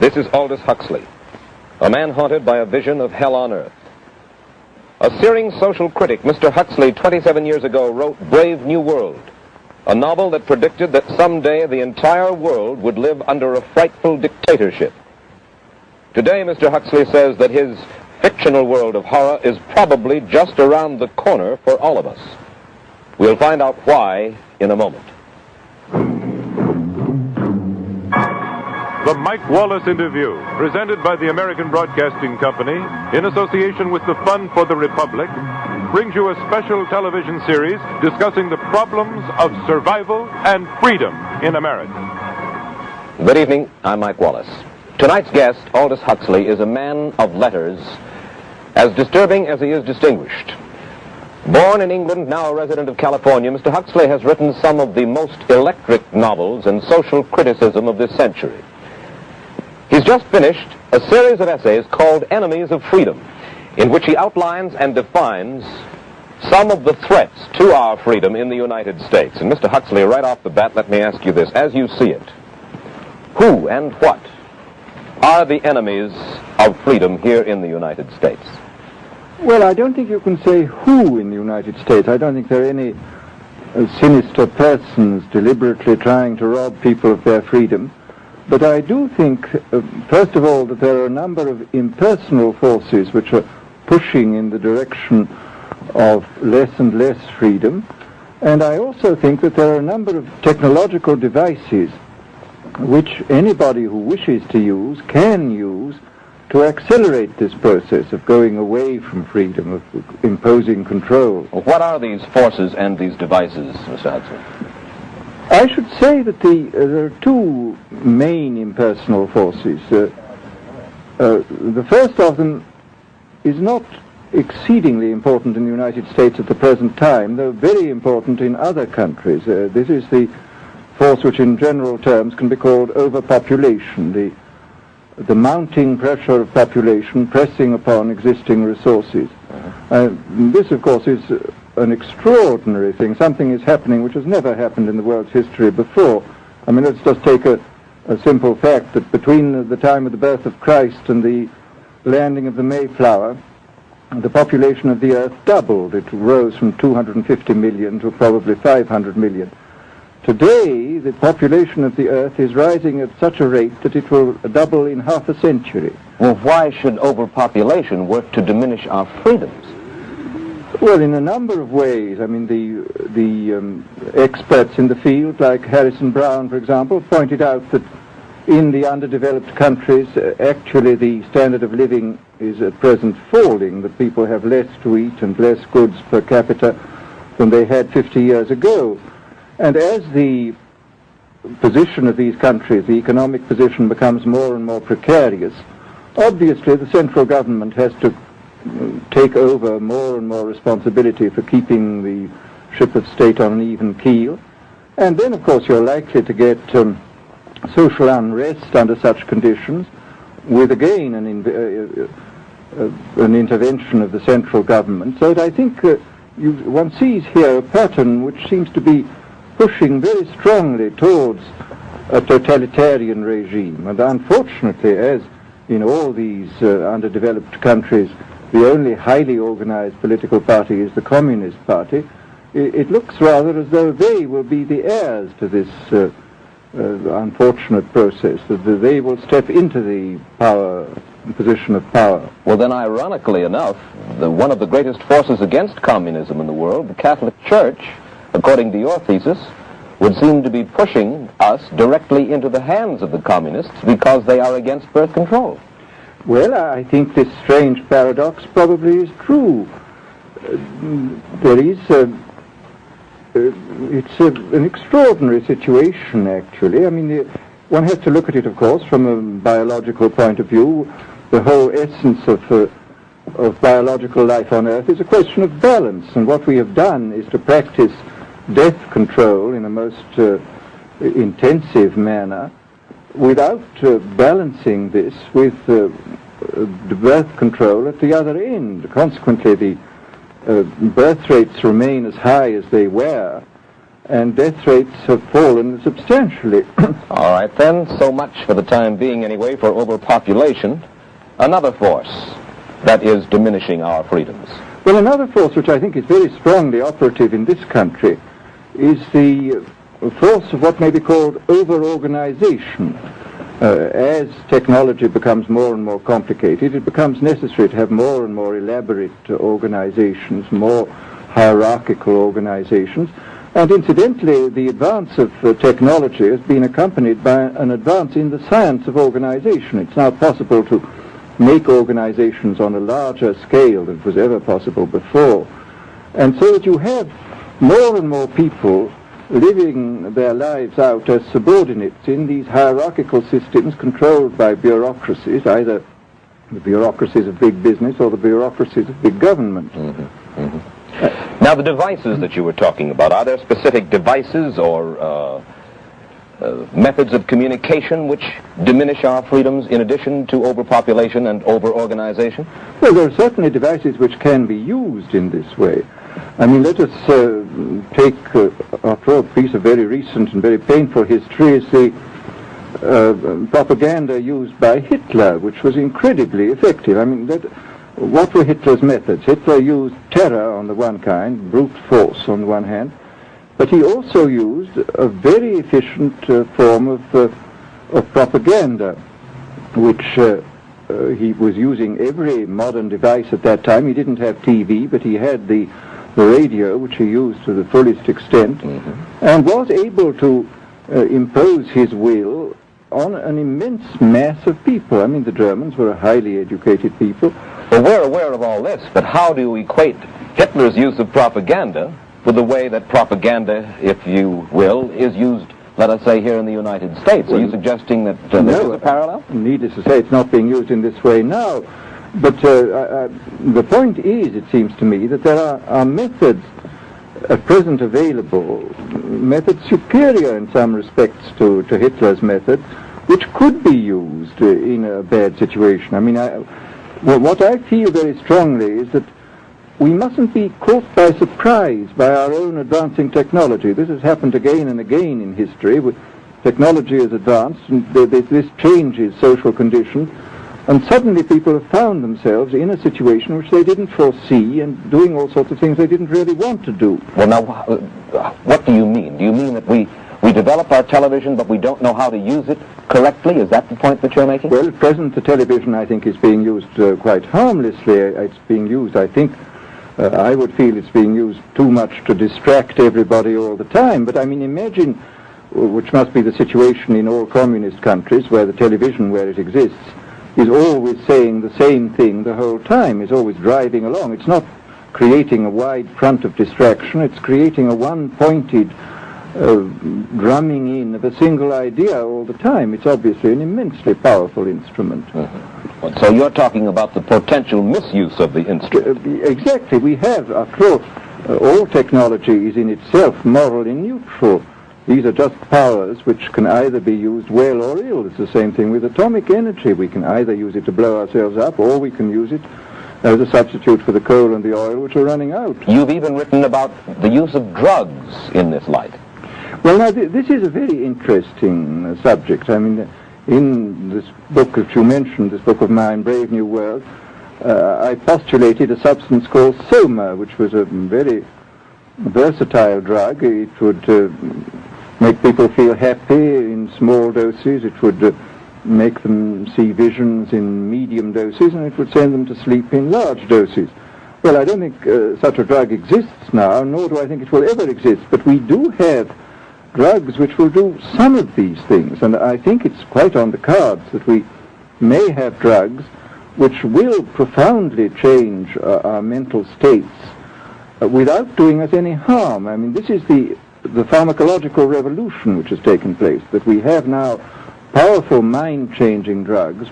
This is Aldous Huxley, a man haunted by a vision of hell on earth. A searing social critic, Mr. Huxley, 27 years ago, wrote Brave New World, a novel that predicted that someday the entire world would live under a frightful dictatorship. Today, Mr. Huxley says that his fictional world of horror is probably just around the corner for all of us. We'll find out why in a moment. The Mike Wallace Interview, presented by the American Broadcasting Company in association with the Fund for the Republic, brings you a special television series discussing the problems of survival and freedom in America. Good evening, I'm Mike Wallace. Tonight's guest, Aldous Huxley, is a man of letters, as disturbing as he is distinguished. Born in England, now a resident of California, Mr. Huxley has written some of the most electric novels and social criticism of this century. He's just finished a series of essays called Enemies of Freedom, in which he outlines and defines some of the threats to our freedom in the United States. And Mr. Huxley, right off the bat, let me ask you this. As you see it, who and what are the enemies of freedom here in the United States? Well, I don't think you can say who in the United States. I don't think there are any sinister persons deliberately trying to rob people of their freedom. But I do think, first of all, that there are a number of impersonal forces which are pushing in the direction of less and less freedom. And I also think that there are a number of technological devices which anybody who wishes to use can use to accelerate this process of going away from freedom, of imposing control. Well, what are these forces and these devices, Mr. Huxley? I should say that there are two main impersonal forces. The first of them is not exceedingly important in the United States at the present time, though very important in other countries. This is the force which in general terms can be called overpopulation, the mounting pressure of population pressing upon existing resources. This, of course, is an extraordinary thing. Something is happening which has never happened in the world's history before. I mean, let's just take a simple fact that between the time of the birth of Christ and the landing of the Mayflower, the population of the Earth doubled. It rose from 250 million to probably 500 million. Today, the population of the Earth is rising at such a rate that it will double in half a century. Well, why should overpopulation work to diminish our freedoms? Well, in a number of ways. I mean, the experts in the field, like Harrison Brown, for example, pointed out that in the underdeveloped countries, actually the standard of living is at present falling, that people have less to eat and less goods per capita than they had 50 years ago. And as the position of these countries, the economic position, becomes more and more precarious, obviously the central government has to take over more and more responsibility for keeping the ship of state on an even keel. And then, of course, you're likely to get social unrest under such conditions, with again an intervention of the central government. So that I think one sees here a pattern which seems to be pushing very strongly towards a totalitarian regime. And unfortunately, as in all these underdeveloped countries, the only highly organized political party is the Communist Party, it looks rather as though they will be the heirs to this unfortunate process, that they will step into the position of power. Well, then, ironically enough, one of the greatest forces against communism in the world, the Catholic Church, according to your thesis, would seem to be pushing us directly into the hands of the communists because they are against birth control. Well, I think this strange paradox probably is true. There is it's an extraordinary situation, actually. I mean, one has to look at it, of course, from a biological point of view. The whole essence of biological life on Earth is a question of balance, and what we have done is to practice death control in a most intensive manner, without balancing this with the birth control at the other end. Consequently, the birth rates remain as high as they were, and death rates have fallen substantially. All right, then, so much for the time being anyway for overpopulation. Another force that is diminishing our freedoms. Well, another force which I think is very strongly operative in this country is the force of what may be called over-organization. As technology becomes more and more complicated, it becomes necessary to have more and more elaborate organizations, more hierarchical organizations. And incidentally, the advance of technology has been accompanied by an advance in the science of organization. It's now possible to make organizations on a larger scale than was ever possible before. And so that you have more and more people living their lives out as subordinates in these hierarchical systems controlled by bureaucracies, either the bureaucracies of big business or the bureaucracies of big government. Now, the devices that you were talking about, are there specific devices or methods of communication which diminish our freedoms in addition to overpopulation and over-organization? Well, there are certainly devices which can be used in this way. I mean, let us take, after all, a piece of very recent and very painful history is the propaganda used by Hitler, which was incredibly effective. I mean, what were Hitler's methods? Hitler used terror on the one kind, brute force on the one hand, but he also used a very efficient form of propaganda, which he was using every modern device at that time. He didn't have TV, but he had the radio, which he used to the fullest extent, and was able to impose his will on an immense mass of people. I mean, the Germans were a highly educated people. Well, we're aware of all this, but how do you equate Hitler's use of propaganda with the way that propaganda, if you will, is used, let us say, here in the United States? Are you suggesting that there is a parallel? Needless to say, it's not being used in this way now. But the point is, it seems to me, that there are methods at present available, methods superior in some respects to Hitler's methods, which could be used in a bad situation. I mean, what I feel very strongly is that we mustn't be caught by surprise by our own advancing technology. This has happened again and again in history. Technology has advanced, and this changes social conditions, and suddenly people have found themselves in a situation which they didn't foresee and doing all sorts of things they didn't really want to do. Well, now, what do you mean? Do you mean that we develop our television, but we don't know how to use it correctly? Is that the point that you're making? Well, at present, the television, I think, is being used quite harmlessly. It's being used, I think, I would feel it's being used too much to distract everybody all the time. But, I mean, imagine, which must be the situation in all communist countries, where the television, where it exists, is always saying the same thing the whole time, is always driving along. It's not creating a wide front of distraction, it's creating a one-pointed drumming in of a single idea all the time. It's obviously an immensely powerful instrument. So you're talking about the potential misuse of the instrument. Exactly. We have, after all technology is in itself morally neutral. These are just powers which can either be used well or ill. It's the same thing with atomic energy. We can either use it to blow ourselves up, or we can use it as a substitute for the coal and the oil which are running out. You've even written about the use of drugs in this light. Well, now, this is a very interesting subject. I mean, in this book that you mentioned, this book of mine, Brave New World, I postulated a substance called soma, which was a very versatile drug. It would make people feel happy in small doses. It would make them see visions in medium doses, and it would send them to sleep in large doses. Well, I don't think such a drug exists now, nor do I think it will ever exist, but we do have drugs which will do some of these things, and I think it's quite on the cards that we may have drugs which will profoundly change our mental states without doing us any harm. I mean, this is the pharmacological revolution which has taken place, that we have now powerful mind-changing drugs